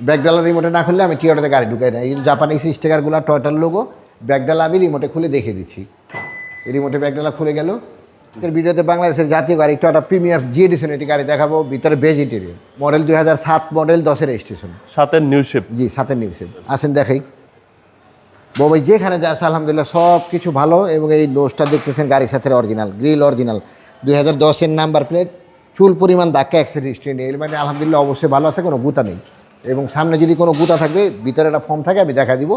ব্যাকডালা রিমোটে না খুললে আমি টিওটাতে গাড়ি ঢুকাই না। এই জাপানিজ স্টিকারগুলো টয়টার লোগো, ব্যাকডালা আমি রিমোটে খুলে দেখে দিচ্ছি। এই রিমোটে ব্যাকডালা খুলে গেল। এর ভিডিওতে বাংলাদেশের জাতীয় গাড়ি টয়টা প্রিমিয়ার জি এডিশন এটি গাড়ি দেখাবো। ভিতরে বেজ ইন্টেরিয়র, মডেল 2007 মডেল, 10-এর রেজিস্ট্রেশন, 7-এর নিউ শেপ। জি 7-এর নিউ শেপ। আসেন দেখাই বাবাই, যেখানে যা আছে আলহামদুলিল্লাহ সব কিছু ভালো। এবং এই নোজটা দেখতেছেন গাড়ির সাথে অরিজিনাল, গ্রিল অরিজিনাল, 2010-এর নাম্বার প্লেট, চুল পরিমাণ ধাক্কা অ্যাক্সিডেন্ট নেই। এর মানে আলহামদুলিল্লাহ অবশ্যই ভালো আছে, কোনো গুতা নেই। এবং সামনে যদি কোনো গুতা থাকবে, ভিতরে একটা ফোম থাকে আমি দেখা দিব,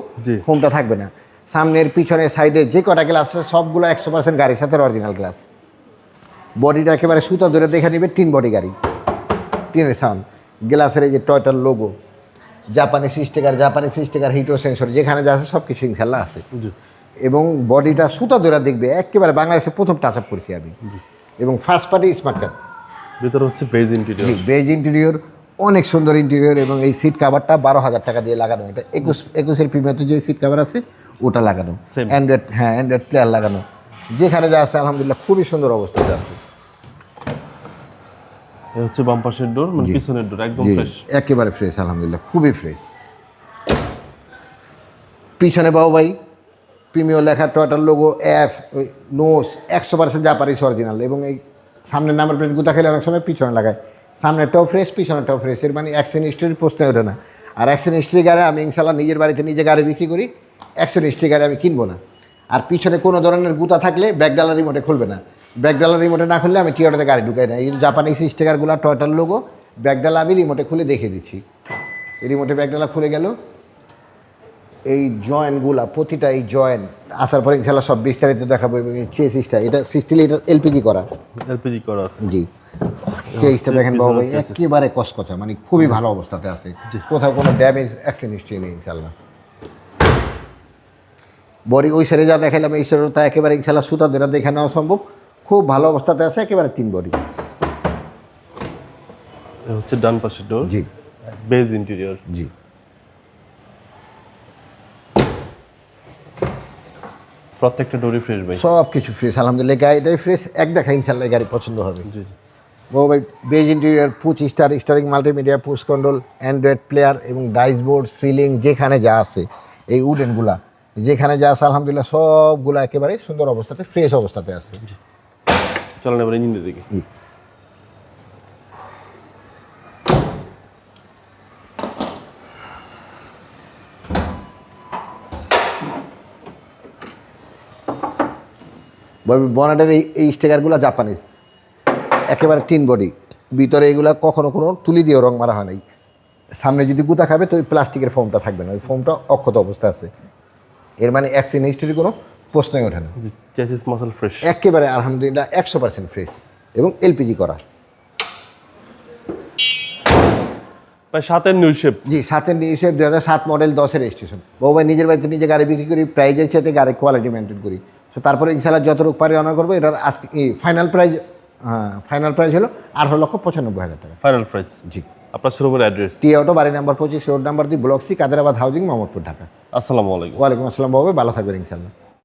ফোমটা থাকবে না। সামনের পিছনের সাইডে যে কটা গ্লাস আছে সবগুলো 100% গাড়ির সাথে অরিজিনাল গ্লাস। বডিটা একেবারে সুতা ধরে দেখে নেবে, 3 বডি গাড়ি, 3-এর সাউন্ড। গ্লাসের এই যে টয়টার লোগো, জাপানিজ স্টিকার, হিটো সেন্সর, যেখানে যা আছে সব কিছু ইনশাল্লাহ আছে। এবং বডিটা সুতা ধরে দেখবে, একেবারে বাংলাদেশে প্রথম টাচ আপ করেছি আমি। এবং ফার্স্ট পার্টি স্মার্ট কার্ড, ভিতরে হচ্ছে বেজ ইন্টেরিয়র। বেজ ইন্টেরিয়র, অনেক সুন্দর ইন্টেরিয়র। এবং এই সিট কাভারটা 12,000 টাকা দিয়ে লাগানো। এটা 21-এর প্রিমিয়াতে যে সিট কাভার আছে ওটা লাগানো, অ্যান্ড্রয়েড, হ্যাঁ অ্যান্ড্রয়েড প্লেয়ার লাগানো। যেখানে যা আছে আলহামদুলিল্লাহ খুবই সুন্দর অবস্থাতে আছে। এই হচ্ছে বাম পাশের ডোর, মানে পিছনের ডোর একদম ফ্রেশ, একেবারে ফ্রেশ আলহামদুলিল্লাহ, খুবই ফ্রেশ। পিছনে বাবু ভাই প্রিমিয়ার লেখা, টয়টার logo, F, nose, 100% Japanese original. এবং এই সামনের নাম্বার প্লেট গুতা খেলে অনেক সময় পিছনে লাগায়, সামনেরটাও ফ্রেশ পিছনেরটাও ফ্রেশ। এর মানে অ্যাক্সিডেন্ট হিস্ট্রির প্রশ্ন ওঠে না। আর অ্যাক্সিডেন্ট হিস্ট্রি গাড়ি আমি ইনশাল্লাহ নিজের বাড়িতে নিজে গাড়ি বিক্রি করি, অ্যাক্সিডেন্ট হিস্ট্রি গাড়ি আমি কিনবো না। আর পিছনে কোনো ধরনের গুতা থাকলে ব্যাকডালা রিমোটে খুলবে না। ব্যাকডালা রিমোটে না খুললে আমি টিওটাতে গাড়ি ঢুকাই না। এই জাপানিজ স্টিকারগুলো টয়টার লোগো, ব্যাকডালা আমি রিমোটে খুলে দেখে দিচ্ছি। এই রিমোটে ব্যাকডালা খুলে গেল। এই জয়েন্টগুলা, প্রতিটা এই জয়েন্ট আসার পরে ইনশাল্লাহ সব বিস্তারিত দেখাবো। এবং এই চেসিসটা, এটা 60 লিটার এলপিজি করা আছে। জি, চেসিসটা দেখেন বাবু ভাই, একেবারে কসকচা, মানে খুবই ভালো অবস্থাতে আছে, কোথাও কোনো ড্যামেজ অ্যাক্সিডেন্ট হিস্ট্রি নেই ইনশাল্লাহ। বডি ওই সাইডে যা দেখাইলাম এই সাইডে তা একেবারে ইনশাল্লাহ সুতা ধরে দেখে নেওয়া সম্ভব, খুব ভালো অবস্থাতে আছে, একেবারে 3 বডি। হচ্ছে ডান পাশের ডোর, জি বেজ ইন্টেরিয়র। জি, প্রত্যেকটা ডোরই ফ্রেশ ভাই, সব কিছু ফ্রেশ আলহামদুলিল্লাহ। গাড়িটাই ফ্রেশ, এক দেখা ইনশাল্লাহ গাড়ি পছন্দ হবে। জি ও ভাই, beige interior, 25 star steering, multimedia, push control, Android player এবং ডাইসবোর্ড, সিলিং, যেখানে যা আছে এই উডেনগুলা, যেখানে যা আছে আলহামদুলিল্লাহ সবগুলো একেবারে সুন্দর অবস্থাতে, ফ্রেশ অবস্থাতে আছে। চলেন এবার ইঞ্জিনের দিকে। বনেটের এই স্টিকারগুলো জাপানিজ, একেবারে 3 বডি। ভিতরে এগুলো কখনো কোনো তুলি দিয়ে রং মারা হয় নাই। সামনে যদি গুতা খাবে তো ওই প্লাস্টিকের ফোমটা থাকবে না, ওই ফোমটা অক্ষত অবস্থা আছে। এর মানে অ্যাক্সিডেন্ট হিস্ট্রি কোনো প্রশ্নই ওঠে না। চেসিস মাসল ফ্রেশ, একেবারে আলহামদুলিল্লাহ 100% ফ্রেশ এবং এলপিজি করা। ভাই 7-এর নিউ শেপ। জি 7-এর নিউ শেপ, 2007 মডেল, 10-এর রেজিস্ট্রেশন। বাবু ভাই নিজের বাড়িতে নিজে গাড়ি বিক্রি করি, প্রাইজের সাথে গাড়ি কোয়ালিটি মেনটেন করি। তো তারপরে ইনশাল্লাহ যতটুকু পারি অনার করবো। এটার আজকে ফাইনাল প্রাইজ, হ্যাঁ ফাইনাল প্রাইজ হলো 18,95,000 টাকা ফাইনাল প্রাইস। জি। আপনার শোরুমের অ্যাড্রেস? টি অটো, বাড়ি number 25, road number 2, block C, Kaderabad housing, Mohammadpur, Dhaka. আসসালামু আলাইকুম। ওয়ালাইকুম আসসালাম বাবু, ভালো থাকবেন ইনশাল্লাহ।